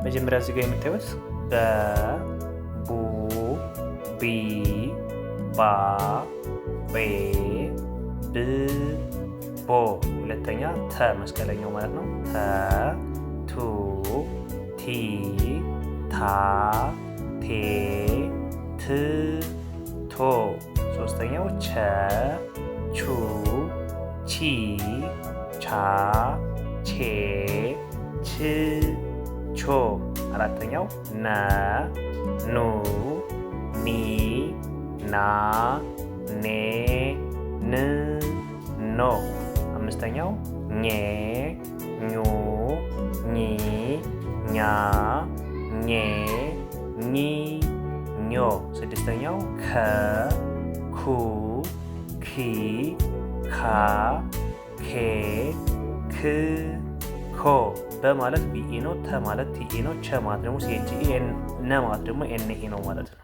መጀመሪያ እዚህ ጋር የምታዩት በ ቡ ቢ ባ ቤ ብ ቦ። ሁለተኛ ተ መስቀለኛው ማለት ነው። ተ ቱ ቲ ታ ቴ ት ቶ። ሶስተኛው ቸ ቹ ቺ ቻ ቼ ች ቾ። አራተኛው ነ ኑ ኒ ና ኔ ን ኖ። አምስተኛው ኘ ኙ ኚ ኛ ኜ ኚ ኞ። ስድስተኛው ከ ኩ ኪ ካ ኬ ክ ኮ። በማለት ቢኢ ነው። ተ ማለት ቲኢ ነው። ቸ ማለት ደግሞ ሲኤችኢ፣ ነ ማለት ደግሞ ኤንኢ ነው ማለት ነው።